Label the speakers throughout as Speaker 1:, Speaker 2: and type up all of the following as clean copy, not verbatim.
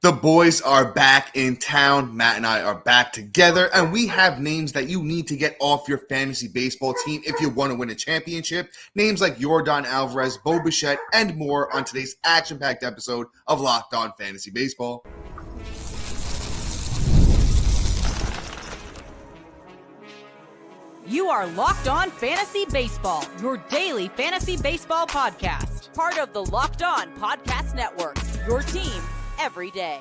Speaker 1: The boys are back in town. Matt and I are back together, and we have names that you need to get off your fantasy baseball team if you want to win a championship. Names like Yordan Alvarez, Bichette, and more on today's action-packed episode of Locked On Fantasy Baseball.
Speaker 2: You are Locked On Fantasy Baseball, your daily fantasy baseball podcast. Part of the Locked On Podcast Network, your team every day.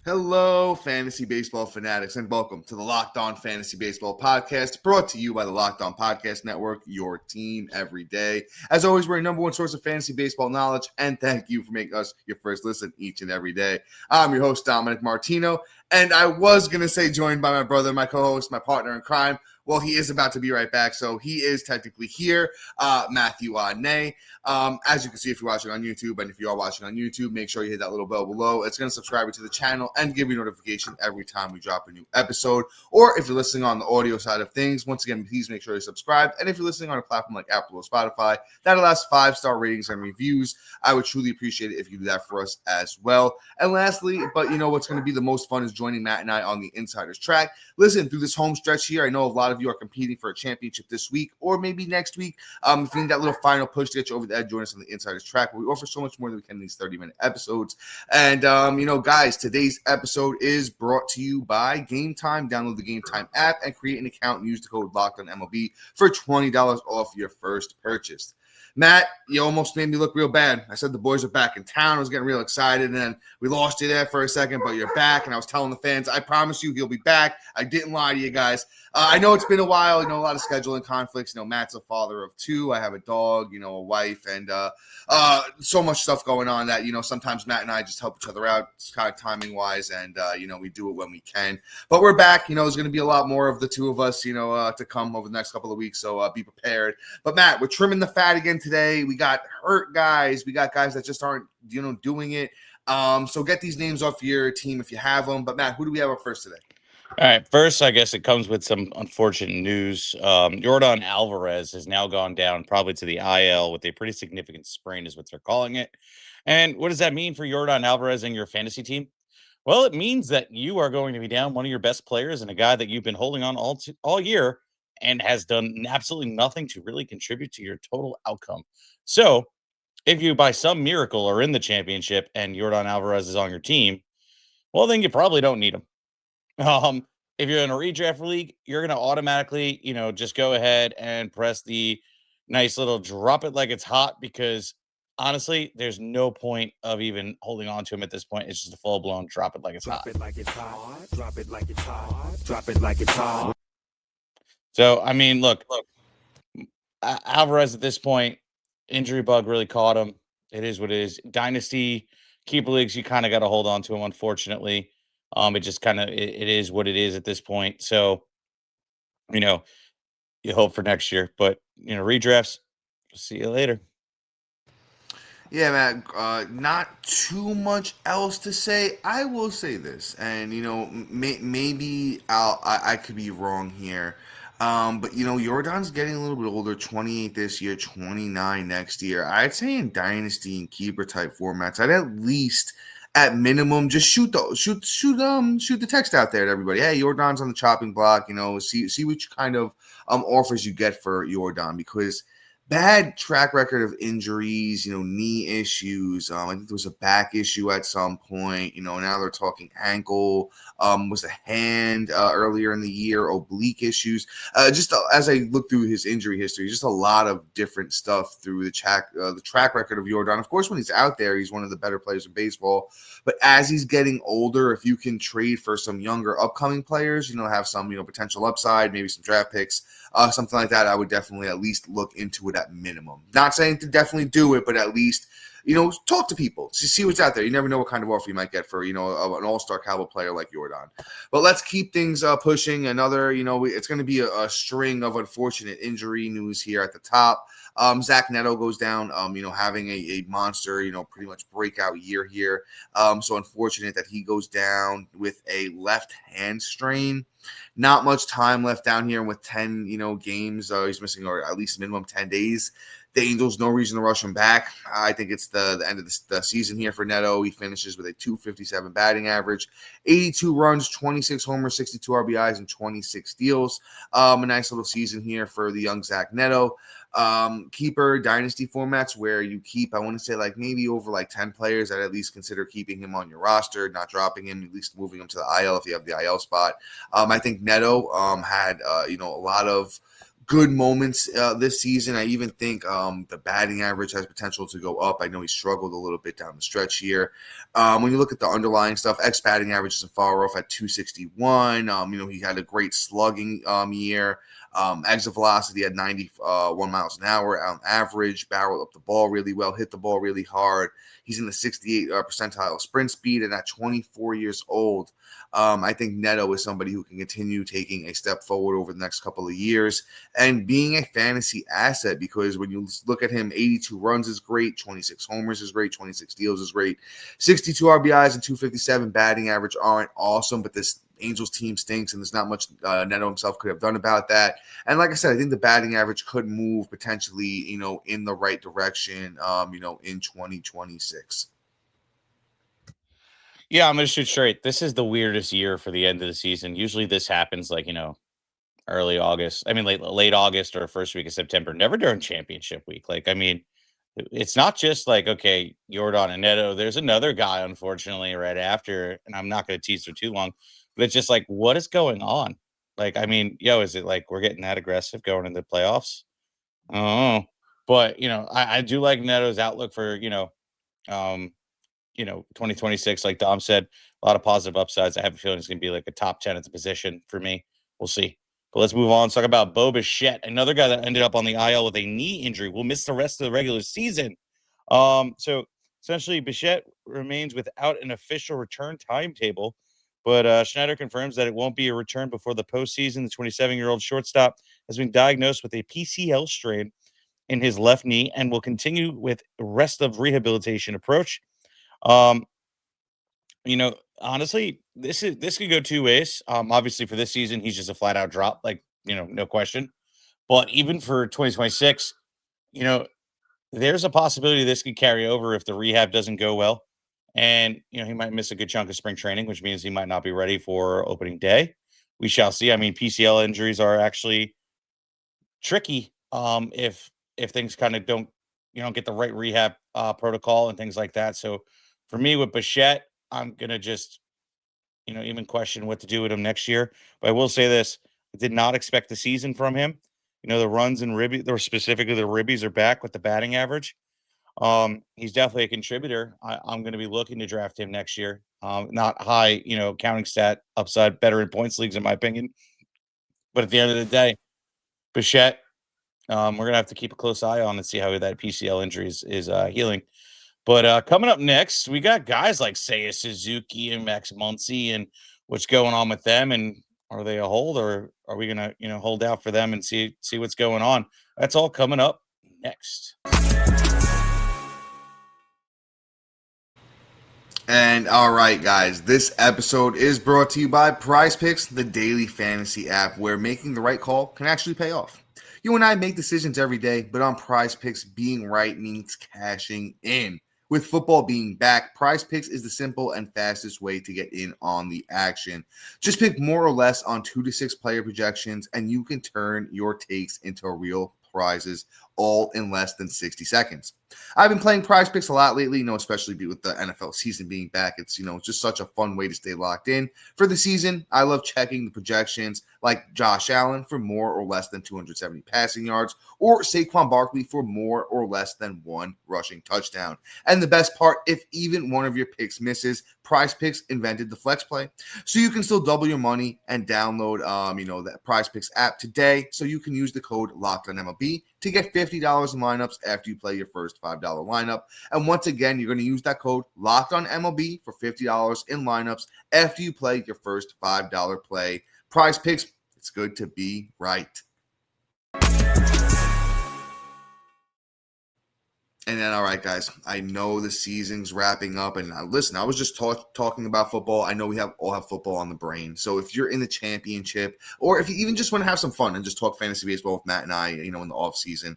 Speaker 1: Hello, fantasy baseball fanatics, and welcome to the Locked On Fantasy Baseball podcast, brought to you by the Locked On Podcast Network, your team every day. As always, we're your number one source of fantasy baseball knowledge, and thank you for making us your first listen each and every day. I'm your host, Dominic Martino, and I was going to say joined by my brother, my co-host, my partner in crime. Well, he is about to be right back, so he is technically here, Matthew Ahne. As you can see if you're watching on YouTube, and if you are watching on YouTube, make sure you hit that little bell below. It's going to subscribe you to the channel and give you notification every time we drop a new episode. Or if you're listening on the audio side of things, once again, please make sure you're subscribed. And if you're listening on a platform like Apple or Spotify, that allows 5-star ratings and reviews. I would truly appreciate it if you do that for us as well. And lastly, but you know what's going to be the most fun is joining Matt and I on the Insider's Track. Listen, through this home stretch here, I know a lot of you are competing for a championship this week or maybe next week. If you need that little final push to get you over the edge, join us on the Insider's Track, where we offer so much more than we can in these 30-minute episodes. And, guys, today's episode is brought to you by Game Time. Download the Game Time app and create an account and use the code LOCKEDONMLB for $20 off your first purchase. Matt, you almost made me look real bad. I said the boys are back in town. I was getting real excited, and then we lost you there for a second, but you're back, and I was telling the fans, I promise you he'll be back. I didn't lie to you guys. I know it's been a while, a lot of scheduling conflicts. Matt's a father of 2. I have a dog, a wife, and so much stuff going on that, sometimes Matt and I just help each other out kind of timing-wise, and, we do it when we can. But we're back. There's going to be a lot more of the two of us, to come over the next couple of weeks, so be prepared. But, Matt, we're trimming the fat again today. We got hurt guys. We got guys that just aren't, doing it. So get these names off your team if you have them. But, Matt, who do we have up first today?
Speaker 3: All right. First, I guess it comes with some unfortunate news. Yordan Alvarez has now gone down probably to the IL with a pretty significant sprain is what they're calling it. And what does that mean for Yordan Alvarez and your fantasy team? Well, it means that you are going to be down one of your best players and a guy that you've been holding on all year and has done absolutely nothing to really contribute to your total outcome. So if you, by some miracle, are in the championship and Yordan Alvarez is on your team, well, then you probably don't need him. If you're in a redraft league, you're going to automatically, just go ahead and press the nice little drop it like it's hot, because honestly, there's no point of even holding on to him at this point. It's just a full blown drop it like it's hot.
Speaker 4: Drop it like it's hot. Drop it like it's hot. Drop it like it's hot.
Speaker 3: So, I mean, look, Alvarez at this point, injury bug really caught him. It is what it is. Dynasty, keeper leagues, you kind of got to hold on to him, unfortunately. It just kind of, it is what it is at this point. So, you hope for next year, but, redrafts, see you later.
Speaker 1: Yeah, Matt, not too much else to say. I will say this, and, maybe I could be wrong here. But, Yordan's getting a little bit older, 28 this year, 29 next year. I'd say in Dynasty and Keeper type formats, I'd at least, at minimum, just shoot the text out there to everybody. Hey, Yordan's on the chopping block, see which kind of offers you get for Yordan, because bad track record of injuries, knee issues. I think there was a back issue at some point, now they're talking ankle, was a hand earlier in the year, oblique issues. Just as I look through his injury history, just a lot of different stuff through the track record of Yordan. Of course, when he's out there, he's one of the better players in baseball. But as he's getting older, if you can trade for some younger upcoming players, have some, potential upside, maybe some draft picks, something like that, I would definitely at least look into it at minimum. Not saying to definitely do it, but at least, talk to people. See what's out there. You never know what kind of offer you might get for, an all-star caliber player like Yordan. But let's keep things pushing. Another, it's going to be a string of unfortunate injury news here at the top. Zach Neto goes down, having a monster, pretty much breakout year here. So unfortunate that he goes down with a left hand strain. Not much time left down here with 10, games. He's missing, or at least minimum 10 days. The Angels, no reason to rush him back. I think it's the end of the season here for Neto. He finishes with a 257 batting average, 82 runs, 26 homers, 62 RBIs, and 26 steals. A nice little season here for the young Zach Neto. Keeper dynasty formats where you keep, I want to say like maybe over like 10 players. I'd at least consider keeping him on your roster, not dropping him, at least moving him to the IL if you have the IL spot. I think Neto had a lot of good moments this season. I even think the batting average has potential to go up. I know he struggled a little bit down the stretch here. When you look at the underlying stuff, batting average isn't far off at 261. He had a great slugging year. Exit velocity at 91 miles an hour on average, barreled up the ball really well, hit the ball really hard. He's in the 68 percentile sprint speed, and at 24 years old, I think Neto is somebody who can continue taking a step forward over the next couple of years and being a fantasy asset, because when you look at him, 82 runs is great, 26 homers is great, 26 steals is great, 62 RBIs and 257 batting average aren't awesome, but this Angels team stinks, and there's not much Neto himself could have done about that. And like I said, I think the batting average could move potentially, in the right direction, in 2026.
Speaker 3: Yeah, I'm going to shoot straight. This is the weirdest year for the end of the season. Usually this happens like, early August. I mean, late August or first week of September, never during championship week. Like, I mean, it's not just like, okay, Yordan and Neto. There's another guy, unfortunately, right after, and I'm not going to tease for too long, but it's just like, what is going on? Like, I mean, is it like we're getting that aggressive going into the playoffs? Oh, but I do like Neto's outlook for 2026. Like Dom said, a lot of positive upsides. I have a feeling it's going to be like a top 10 at the position for me. We'll see. But let's move on. Let's talk about Bichette, another guy that ended up on the IL with a knee injury. Will miss the rest of the regular season. So essentially, Bichette remains without an official return timetable, but Schneider confirms that it won't be a return before the postseason. The 27-year-old shortstop has been diagnosed with a PCL strain in his left knee and will continue with the rest of rehabilitation approach. Honestly, this could go two ways. Obviously for this season, he's just a flat out drop, like, no question. But even for 2026, there's a possibility this could carry over if the rehab doesn't go well. And, he might miss a good chunk of spring training, which means he might not be ready for opening day. We shall see. I mean, PCL injuries are actually tricky. If things kind of don't get the right rehab protocol and things like that. So for me with Bichette, I'm going to just, even question what to do with him next year. But I will say this, I did not expect the season from him. The runs and ribbies, or specifically the ribbies, are back with the batting average. He's definitely a contributor. I'm going to be looking to draft him next year. Not high, counting stat upside, better in points leagues, in my opinion. But at the end of the day, Bichette, we're going to have to keep a close eye on and see how that PCL injury is healing. But coming up next, we got guys like Seiya Suzuki and Max Muncy, and what's going on with them, and are they a hold, or are we going to hold out for them and see what's going on? That's all coming up next.
Speaker 1: And all right, guys, this episode is brought to you by Prize Picks, the daily fantasy app where making the right call can actually pay off. You and I make decisions every day, but on Prize Picks, being right means cashing in. With football being back, Prize Picks is the simple and fastest way to get in on the action. Just pick more or less on 2 to 6 player projections, and you can turn your takes into real prizes all in less than 60 seconds. I've been playing Prize Picks a lot lately, especially with the NFL season being back. It's, just such a fun way to stay locked in. For the season, I love checking the projections like Josh Allen for more or less than 270 passing yards, or Saquon Barkley for more or less than 1 rushing touchdown. And the best part, if even one of your picks misses, Prize Picks invented the flex play. So you can still double your money and download, that Prize Picks app today, so you can use the code LOCKEDONMLB to get $50 in lineups after you play your first $5 lineup. And once again, you're going to use that code LOCKEDONMLB for $50 in lineups after you play your first $5 play. Prize Picks, it's good to be right. And then, all right, guys, I know the season's wrapping up. And listen, I was just talking about football. I know we all have football on the brain. So if you're in the championship, or if you even just want to have some fun and just talk fantasy baseball with Matt and I, in the off season,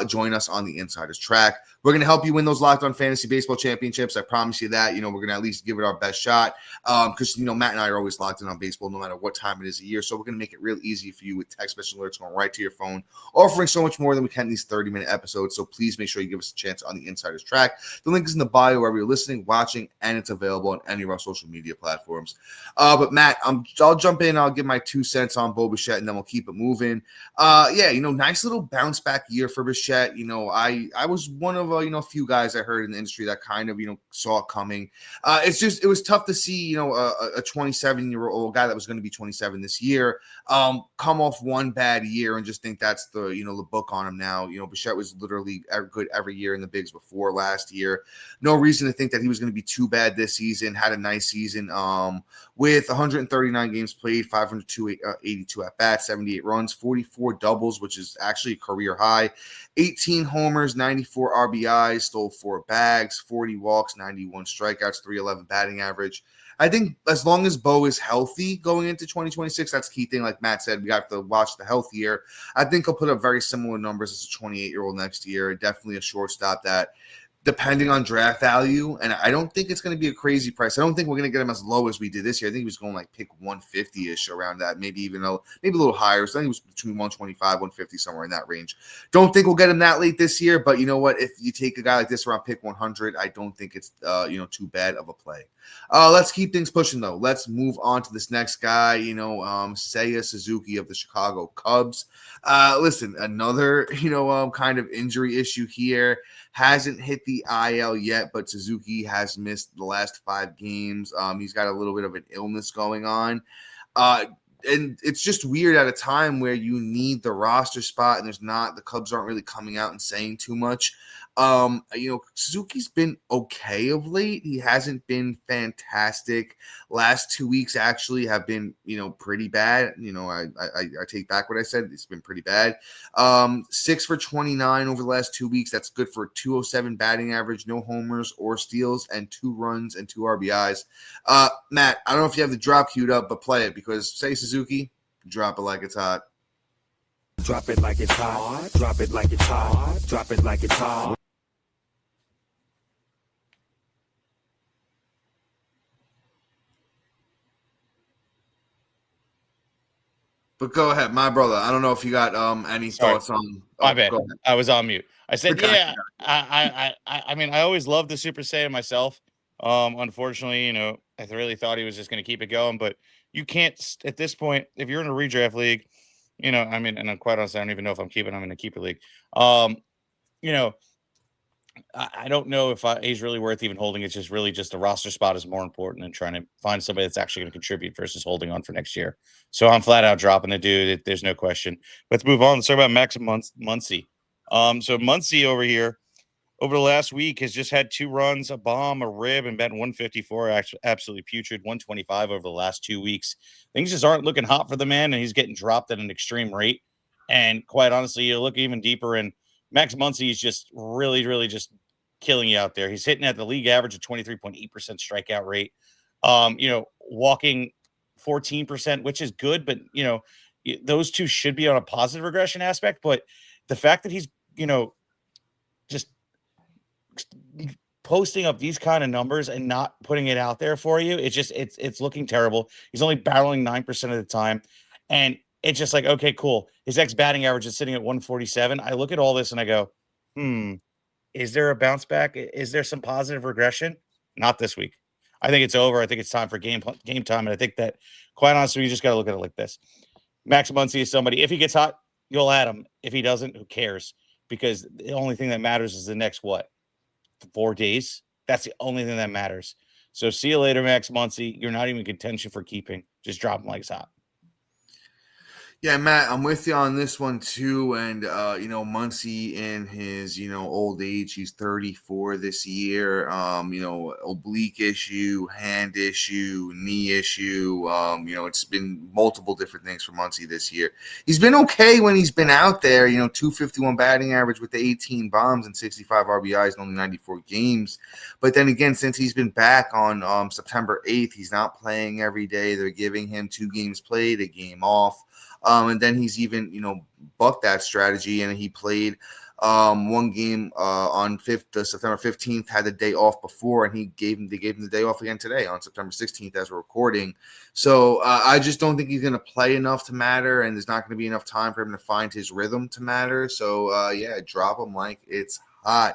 Speaker 1: join us on the Insiders Track. We're going to help you win those Locked On Fantasy Baseball Championships. I promise you that. We're going to at least give it our best shot because, Matt and I are always locked in on baseball no matter what time it is a year. So we're going to make it real easy for you with text message alerts going right to your phone, offering so much more than we can in these 30-minute episodes. So please make sure you give us a chance on the Insiders Track. The link is in the bio wherever you're listening, watching, and it's available on any of our social media platforms. But Matt, I'll jump in. I'll give my 2 cents on Bichette, and then we'll keep it moving. Nice little bounce back year for Bichette. I was one of a few guys I heard in the industry that kind of saw it coming. It was tough to see a 27-year-old guy that was going to be 27 this year come off one bad year and just think that's the book on him now. Bichette was literally good every year in the bigs before last year. No reason to think that he was going to be too bad this season. Had a nice season with 139 games played, 582 at bats, 78 runs, 44 doubles, which is actually a career high, 18 homers, 94 RBIs, stole 4 bags, 40 walks, 91 strikeouts, 311 batting average. I think as long as Bo is healthy going into 2026, that's the key thing. Like Matt said, we have to watch the health year. I think he'll put up very similar numbers as a 28-year-old next year. Definitely a shortstop that, depending on draft value, and I don't think it's going to be a crazy price. I don't think we're going to get him as low as we did this year. I think he was going like pick 150-ish around that, maybe a little higher. So I think it was between 125, 150, somewhere in that range. Don't think we'll get him that late this year, but you know what? If you take a guy like this around pick 100, I don't think it's too bad of a play. Let's keep things pushing though. Let's move on to this next guy. Seiya Suzuki of the Chicago Cubs. Listen, another kind of injury issue here. Hasn't hit the IL yet, but Suzuki has missed the last 5 games. He's got a little bit of an illness going on. And it's just weird at a time where you need the roster spot and the Cubs aren't really coming out and saying too much. Suzuki's been okay of late. He hasn't been fantastic. Last 2 weeks actually have been, pretty bad. I take back what I said. It's been pretty bad. 6 for 29 over the last 2 weeks. That's good for a 207 batting average, no homers or steals, and 2 runs and 2 RBIs. Matt, I don't know if you have the drop queued up, but play it because Seiya Suzuki, drop it like it's hot.
Speaker 4: Drop it like it's hot. Drop it like it's hot. Drop it like it's hot.
Speaker 1: But go ahead, my brother. I don't know if you got any thoughts on.
Speaker 3: My bad.
Speaker 1: Go ahead.
Speaker 3: I was on mute. I said,
Speaker 1: Okay.
Speaker 3: yeah. I mean, I always loved the Super Saiyan myself. Unfortunately, I really thought he was just going to keep it going, but you can't at this point. If you're in a redraft league, and I'm quite honest, I don't even know if I'm keeping him in a keeper league. I don't know if he's really worth even holding. It's just really just the roster spot is more important than trying to find somebody that's actually going to contribute versus holding on for next year. So I'm flat out dropping the dude. There's no question. Let's move on. Let's talk about Max Muncy. So Muncy over here, over the last week, has just had 2 runs, a bomb, a rib, and batting 154. Absolutely putrid. 125 over the last 2 weeks. Things just aren't looking hot for the man, and he's getting dropped at an extreme rate. And quite honestly, you look even deeper, and Max Muncy is just really, really just killing you out there. He's hitting at the league average of 23.8% strikeout rate. Walking 14%, which is good, but those two should be on a positive regression aspect. But the fact that he's just posting up these kind of numbers and not putting it out there for you, it's looking terrible. He's only barreling 9% of the time, and it's just like, okay, cool. His ex batting average is sitting at 147. I look at all this and I go, is there a bounce back? Is there some positive regression? Not this week. I think it's over. I think it's time for game time. And I think that, quite honestly, you just got to look at it like this. Max Muncy is somebody, if he gets hot, you'll add him. If he doesn't, who cares? Because the only thing that matters is the next, 4 days? That's the only thing that matters. So see you later, Max Muncy. You're not even in contention for keeping. Just drop him like it's hot.
Speaker 1: Yeah, Matt, I'm with you on this one too. And Muncy in his old age, he's 34 this year. Oblique issue, hand issue, knee issue. It's been multiple different things for Muncy this year. He's been okay when he's been out there. 251 batting average with the 18 bombs and 65 RBIs in only 94 games. But then again, since he's been back on September 8th, he's not playing every day. They're giving him 2 games played, a game off. And then he's even, bucked that strategy, and he played one game on September 15th, had the day off before, and they gave him the day off again today on September 16th as we're recording. So I just don't think he's going to play enough to matter, and there's not going to be enough time for him to find his rhythm to matter. So, drop him like it's hot.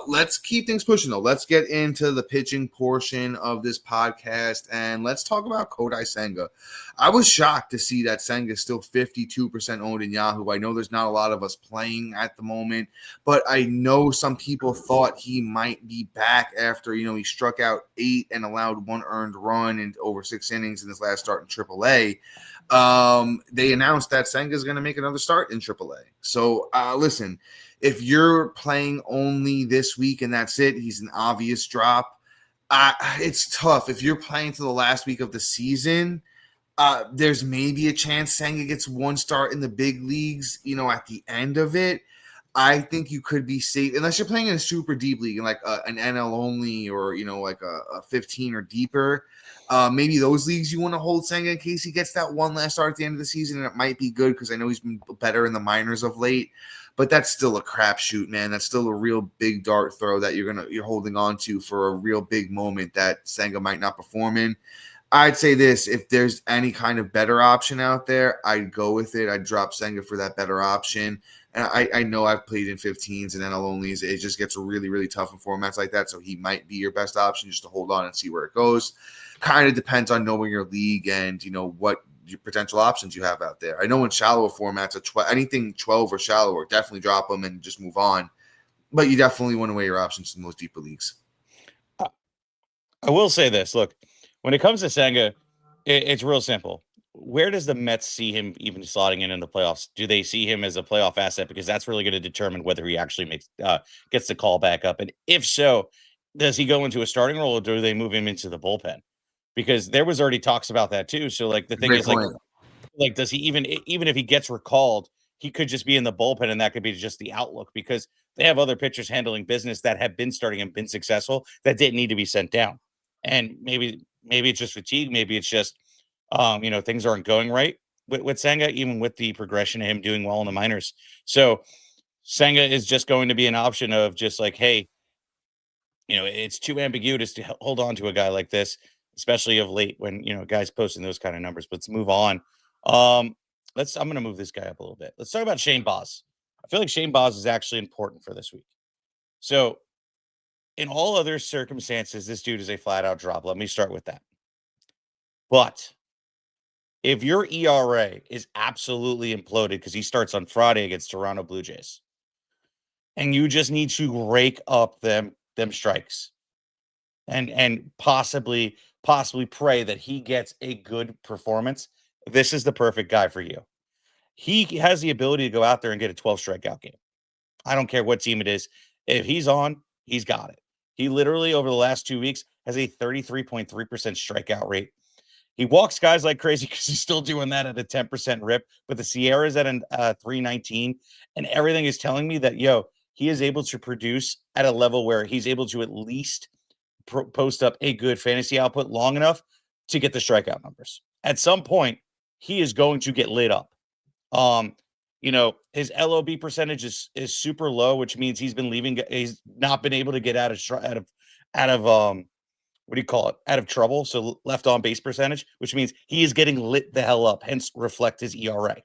Speaker 1: Let's keep things pushing, though. Let's get into the pitching portion of this podcast, and let's talk about Kodai Senga. I was shocked to see that Senga is still 52% owned in Yahoo. I know there's not a lot of us playing at the moment, but I know some people thought he might be back after, he struck out 8 and allowed 1 earned run in over 6 innings in his last start in AAA. They announced that Senga is going to make another start in AAA. So, listen, if you're playing only this week and that's it, he's an obvious drop. It's tough. If you're playing to the last week of the season, there's maybe a chance Senga gets 1 start in the big leagues, at the end of it. I think you could be safe, unless you're playing in a super deep league, like an NL only or, like a 15 or deeper. Maybe those leagues you want to hold Senga in case he gets that 1 last start at the end of the season, and it might be good because I know he's been better in the minors of late. But that's still a crapshoot, man. That's still a real big dart throw that you're holding on to for a real big moment that Senga might not perform in. I'd say this: if there's any kind of better option out there, I'd go with it. I'd drop Senga for that better option. And I know I've played in 15s and NL onlys. It just gets really, really tough in formats like that. So he might be your best option just to hold on and see where it goes. Kind of depends on knowing your league and what your potential options you have out there. I know in shallower formats, anything 12 or shallower, definitely drop them and just move on. But you definitely want to weigh your options in those deeper leagues.
Speaker 3: I will say this. Look, when it comes to Senga, it's real simple. Where does the Mets see him even slotting in the playoffs? Do they see him as a playoff asset? Because that's really going to determine whether he actually gets the call back up. And if so, does he go into a starting role or do they move him into the bullpen? Because there was already talks about that too. So like the thing
Speaker 1: Great
Speaker 3: is
Speaker 1: point.
Speaker 3: like does he even if he gets recalled, he could just be in the bullpen and that could be just the outlook because they have other pitchers handling business that have been starting and been successful that didn't need to be sent down. And maybe it's just fatigue, maybe it's just things aren't going right with Senga, even with the progression of him doing well in the minors. So Senga is just going to be an option of just like, hey, it's too ambiguous to hold on to a guy like this, especially of late when, guys posting those kind of numbers. But let's move on. I'm going to move this guy up a little bit. Let's talk about Shane Baz. I feel like Shane Baz is actually important for this week. So in all other circumstances, this dude is a flat out drop. Let me start with that. But if your ERA is absolutely imploded because he starts on Friday against Toronto Blue Jays, and you just need to rake up them strikes and possibly pray that he gets a good performance, this is the perfect guy for you. He has the ability to go out there and get a 12 strikeout game. I don't care what team it is. If he's on, he's got it. He literally over the last 2 weeks has a 33.3% strikeout rate. He walks guys like crazy because he's still doing that at a 10% rip, but the Sierra's at a 319, and everything is telling me that, he is able to produce at a level where he's able to at least post up a good fantasy output long enough to get the strikeout numbers. At some point, he is going to get lit up. His LOB percentage is super low, which means he's not been able to get out of out of trouble. So left on base percentage, which means he is getting lit the hell up, hence reflect his ERA.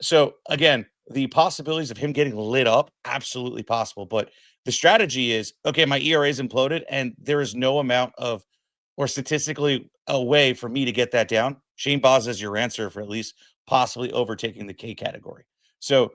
Speaker 3: So again, the possibilities of him getting lit up, absolutely possible. But the strategy is, okay, my ERA is imploded and there is no amount of, or statistically a way for me to get that down. Shane Baz is your answer for at least possibly overtaking the K category. So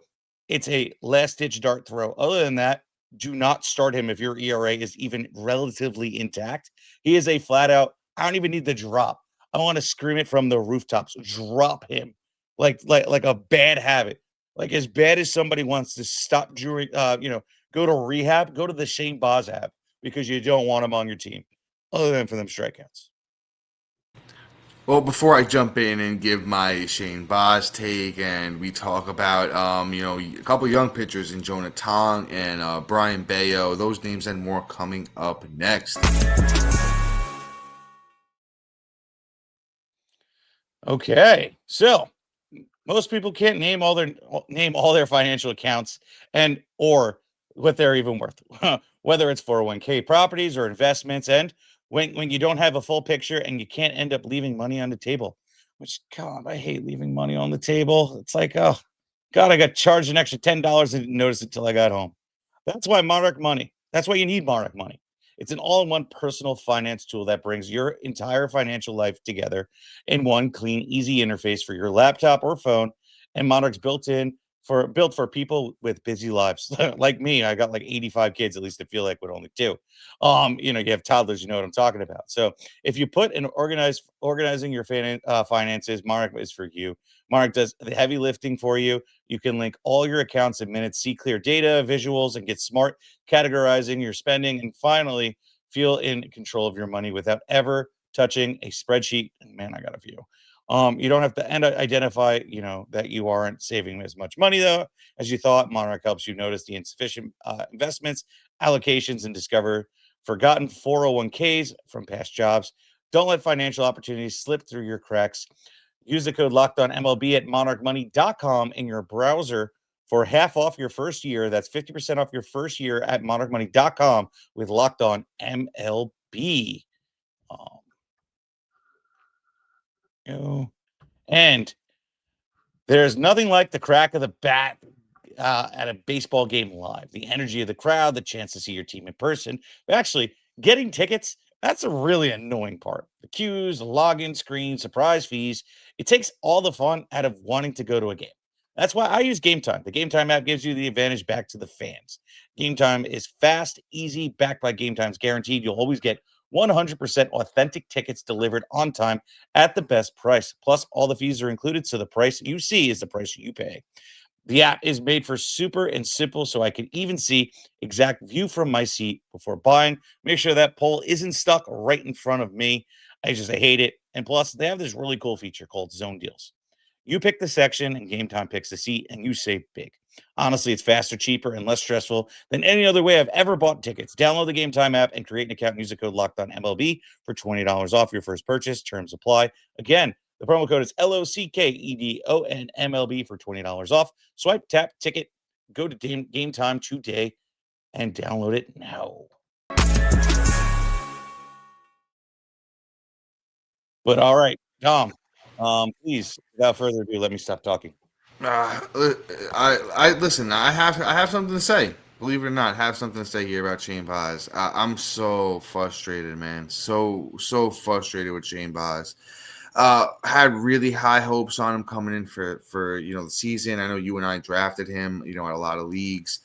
Speaker 3: it's a last ditch dart throw. Other than that, do not start him if your ERA is even relatively intact. He is a flat out, I don't even need the drop. I want to scream it from the rooftops. Drop him like a bad habit. Like as bad as somebody wants to stop jury, go to rehab, go to the Shane Boz app because you don't want him on your team, other than for them strikeouts.
Speaker 1: Well, before I jump in and give my Shane Boz take, and we talk about, a couple young pitchers in Jonah Tong and Brian Bayo, those names and more coming up next.
Speaker 3: Okay, so most people can't name all their financial accounts and or what they're even worth, whether it's 401k properties or investments. And when you don't have a full picture and you can't end up leaving money on the table, which God, I hate leaving money on the table. It's like, oh God, I got charged an extra $10 and didn't notice it till I got home. That's why Monarch Money. That's why you need Monarch Money. It's an all-in-one personal finance tool that brings your entire financial life together in one clean, easy interface for your laptop or phone. And Monarch's built for people with busy lives like me. I got like 85 kids, at least I feel like, with only two. You have toddlers, you know what I'm talking about. So if you put in organizing your finances, Monarch is for you. Monarch does the heavy lifting for you. You can link all your accounts in minutes, see clear data, visuals, and get smart categorizing your spending, and finally feel in control of your money without ever touching a spreadsheet. And man, I got a few. You don't have to identify, that you aren't saving as much money though as you thought. Monarch helps you notice the insufficient investments, allocations, and discover forgotten 401ks from past jobs. Don't let financial opportunities slip through your cracks. Use the code LOCKEDONMLB at monarchmoney.com in your browser for half off your first year. That's 50% off your first year at monarchmoney.com with Locked On MLB. And there's nothing like the crack of the bat at a baseball game live. The energy of the crowd, the chance to see your team in person. But actually, getting tickets, that's a really annoying part. The queues, the login screen, surprise fees. It takes all the fun out of wanting to go to a game. That's why I use Game Time. The Game Time app gives you the advantage back to the fans. Game Time is fast, easy, backed by Game Time's guaranteed. You'll always get 100% authentic tickets delivered on time at the best price. Plus, all the fees are included, so the price you see is the price you pay. The app is made for super and simple, so I can even see exact view from my seat before buying. Make sure that poll isn't stuck right in front of me. I hate it. And plus, they have this really cool feature called Zone Deals. You pick the section and Game Time picks the seat, and you save big. Honestly, it's faster, cheaper, and less stressful than any other way I've ever bought tickets. Download the Game Time app and create an account and use the code LOCKEDONMLB for $20 off your first purchase. Terms apply. Again, the promo code is LOCKEDONMLB for $20 off. Swipe, tap, ticket, go to Game Time today and download it now. But all right, Tom, please, without further ado, let me stop talking.
Speaker 1: I listen. I have something to say. Believe it or not, I have something to say here about Shane Boz. I'm so frustrated, man. So frustrated with Shane Boz. Had really high hopes on him coming in for the season. I know you and I drafted him, at a lot of leagues.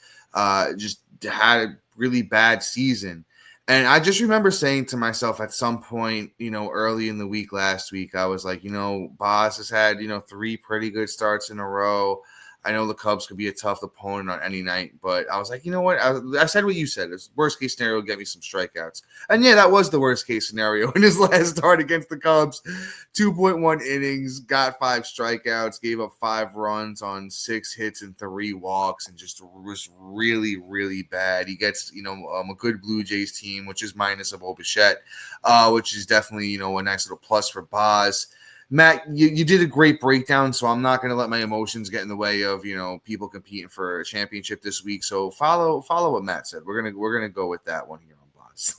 Speaker 1: Just had a really bad season. And I just remember saying to myself at some point, early in the week last week, I was like, Boz has had, 3 pretty good starts in a row. I know the Cubs could be a tough opponent on any night, but I was like, you know what? I said what you said. It's worst case scenario, get me some strikeouts. And yeah, that was the worst case scenario in his last start against the Cubs. 2.1 innings, got 5 strikeouts, gave up 5 runs on 6 hits and 3 walks, and just was really, really bad. He gets, a good Blue Jays team, which is minus a Bichette, which is definitely, a nice little plus for Boz. Matt, you did a great breakdown, so I'm not going to let my emotions get in the way of people competing for a championship this week. So follow what Matt said. We're gonna go with that one here on Boz.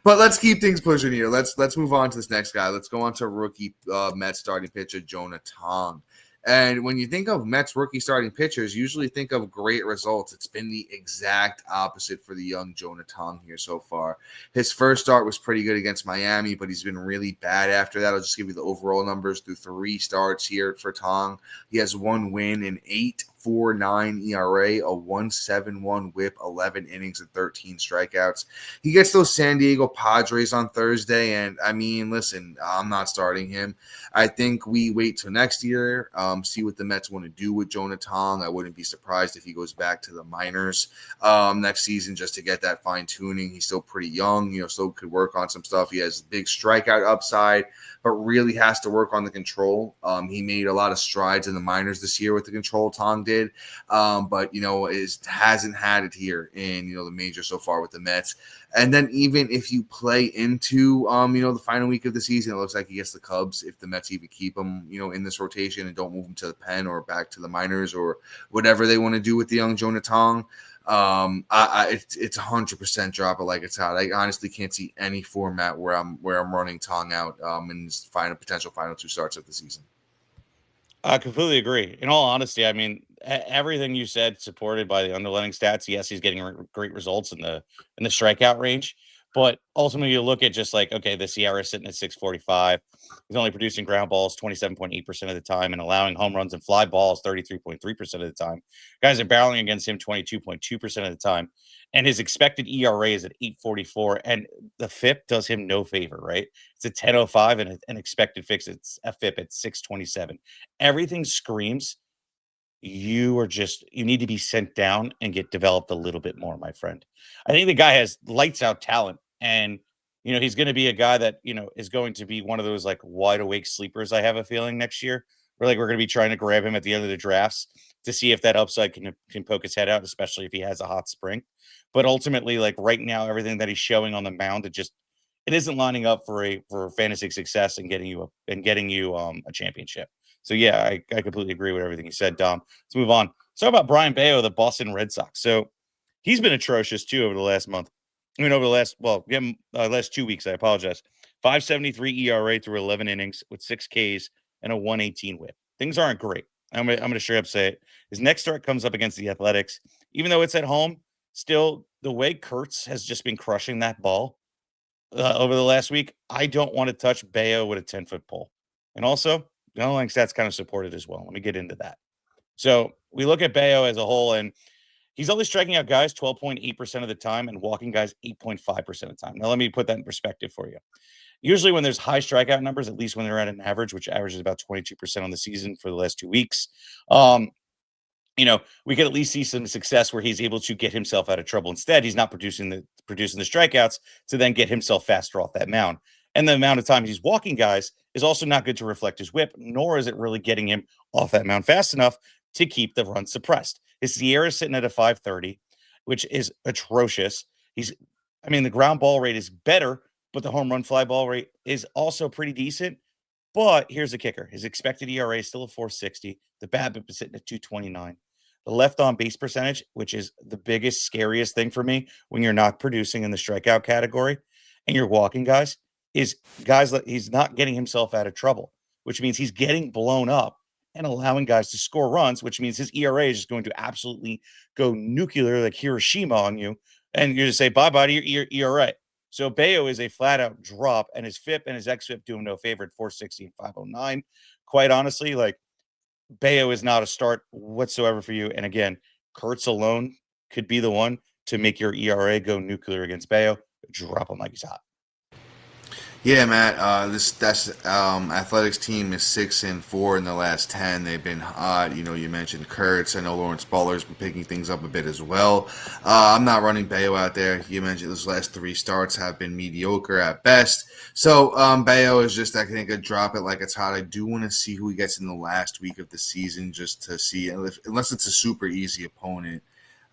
Speaker 1: But let's keep things pushing here. Let's move on to this next guy. Let's go on to rookie Mets starting pitcher Jonah Tong. And when you think of Mets rookie starting pitchers, usually think of great results. It's been the exact opposite for the young Jonah Tong here so far. His first start was pretty good against Miami, but he's been really bad after that. I'll just give you the overall numbers through 3 starts here for Tong. He has 1 win and 8 1.49 ERA, a 1.71 whip, 11 innings and 13 strikeouts. He gets those San Diego Padres on Thursday, and I mean, listen, I'm not starting him. I think we wait till next year, see what the Mets want to do with Jonah Tong. I wouldn't be surprised if he goes back to the minors next season just to get that fine tuning. He's still pretty young, still could work on some stuff. He has big strikeout upside, but really has to work on the control. He made a lot of strides in the minors this year with the control, Tong did, but hasn't had it here in the major so far with the Mets. And then even if you play into the final week of the season, it looks like he gets the Cubs if the Mets even keep him in this rotation and don't move him to the pen or back to the minors or whatever they want to do with the young Jonah Tong. It's 100% drop it like it's hot. I honestly can't see any format where I'm running Tong out in potential final 2 starts of the season.
Speaker 3: I completely agree. In all honesty, I mean, everything you said supported by the underlying stats. Yes, he's getting great results in the strikeout range, but ultimately you look at just like, okay, the ERA is sitting at 6.45. He's only producing ground balls 27.8% of the time and allowing home runs and fly balls 33.3% of the time. Guys are barreling against him 22.2% of the time, and his expected ERA is at 8.44, and the FIP does him no favor, right? It's a 10.05 and an expected fix. It's a FIP at 6.27. Everything screams you need to be sent down and get developed a little bit more, my friend. I think the guy has lights out talent, and he's going to be a guy that is going to be one of those like wide awake sleepers. I have a feeling next year we're going to be trying to grab him at the end of the drafts to see if that upside can poke his head out, especially if he has a hot spring. But ultimately, like right now, everything that he's showing on the mound, it isn't lining up for fantasy success and getting you a championship. So yeah, I completely agree with everything you said, Dom. Let's move on. Let's talk about Brayan Bello, the Boston Red Sox. So he's been atrocious too over the last month. Over the last 2 weeks. I apologize. 5.73 ERA through 11 innings with 6 Ks and a 1.18 whip. Things aren't great. I'm gonna straight up say it. His next start comes up against the Athletics. Even though it's at home, still the way Kurtz has just been crushing that ball over the last week, I don't want to touch Bayo with a 10-foot pole. And also, the underlying stats kind of supported as well. Let me get into that. So we look at Bayo as a whole, and he's only striking out guys 12.8% of the time and walking guys 8.5% of the time. Now, let me put that in perspective for you. Usually when there's high strikeout numbers, at least when they're at an average, which averages about 22% on the season for the last 2 weeks, we could at least see some success where he's able to get himself out of trouble. Instead, he's not producing the strikeouts to then get himself faster off that mound. And the amount of time he's walking guys is also not good to reflect his whip, nor is it really getting him off that mound fast enough to keep the run suppressed. His Sierra is sitting at a 5.30, which is atrocious. The ground ball rate is better, but the home run fly ball rate is also pretty decent. But here's the kicker. His expected ERA is still a 4.60. The BABIP is sitting at 2.29. The left on base percentage, which is the biggest, scariest thing for me when you're not producing in the strikeout category and you're walking guys, is guys that he's not getting himself out of trouble, which means he's getting blown up and allowing guys to score runs, which means his ERA is just going to absolutely go nuclear like Hiroshima on you. And you're just say bye-bye to your ERA. So Bayo is a flat-out drop, and his FIP and his xFIP do him no favor at 4.60 and 5.09. Quite honestly, Bayo is not a start whatsoever for you. And again, Kurtz alone could be the one to make your ERA go nuclear against Bayo. Drop him like he's hot.
Speaker 1: Yeah, Matt. Athletics team is 6-4 in the last 10. They've been hot. You mentioned Kurtz. I know Lawrence Buller's been picking things up a bit as well. I'm not running Bayo out there. You mentioned those last 3 starts have been mediocre at best. So Bayo is just, I think, a drop it like it's hot. I do want to see who he gets in the last week of the season just to see, unless it's a super easy opponent.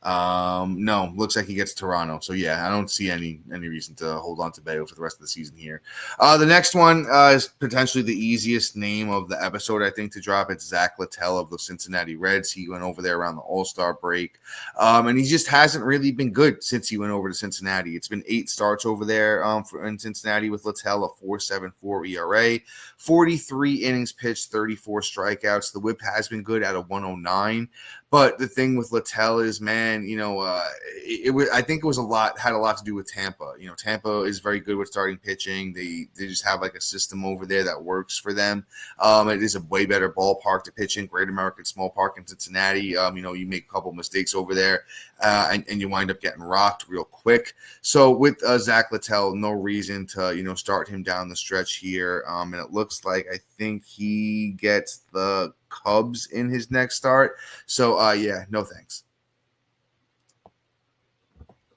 Speaker 1: No, looks like he gets Toronto. So yeah, I don't see any reason to hold on to Bayo for the rest of the season here. The next one is potentially the easiest name of the episode, I think, to drop. It's Zach Littell of the Cincinnati Reds. He went over there around the All-Star break, and he just hasn't really been good since he went over to Cincinnati. It's been 8 starts over there in Cincinnati with Littell, a 4.74 ERA, 43 innings pitched, 34 strikeouts. The whip has been good at a 109. But the thing with Littell is, man, I think it was had a lot to do with Tampa. Tampa is very good with starting pitching. They just have like a system over there that works for them. It is a way better ballpark to pitch in. Great American Small Park in Cincinnati. You make a couple mistakes over there, and you wind up getting rocked real quick. So with Zach Littell, no reason to start him down the stretch here. And it looks like I think he gets the Cubs in his next start. So no thanks.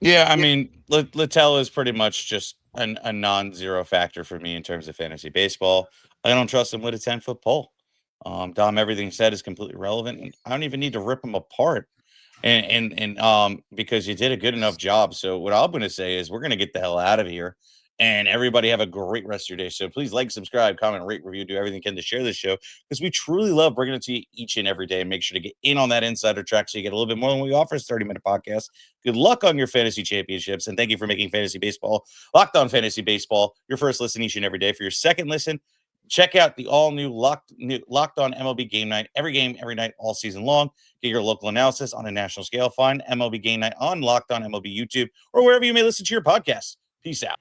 Speaker 3: Yeah, I mean, Littell is pretty much just a non-zero factor for me in terms of fantasy baseball. I don't trust him with a 10-foot pole. Dom, everything he said is completely relevant, and I don't even need to rip him apart. And because you did a good enough job. So what I'm going to say is we're going to get the hell out of here. And everybody have a great rest of your day. So please like, subscribe, comment, rate, review, do everything you can to share this show because we truly love bringing it to you each and every day. And make sure to get in on that insider track so you get a little bit more than we offer as 30-minute podcast. Good luck on your fantasy championships. And thank you for making fantasy baseball, Locked On Fantasy Baseball, your first listen each and every day. For your second listen, check out the all-new Locked On MLB Game Night. Every game, every night, all season long. Get your local analysis on a national scale. Find MLB Game Night on Locked On MLB YouTube or wherever you may listen to your podcast. Peace out.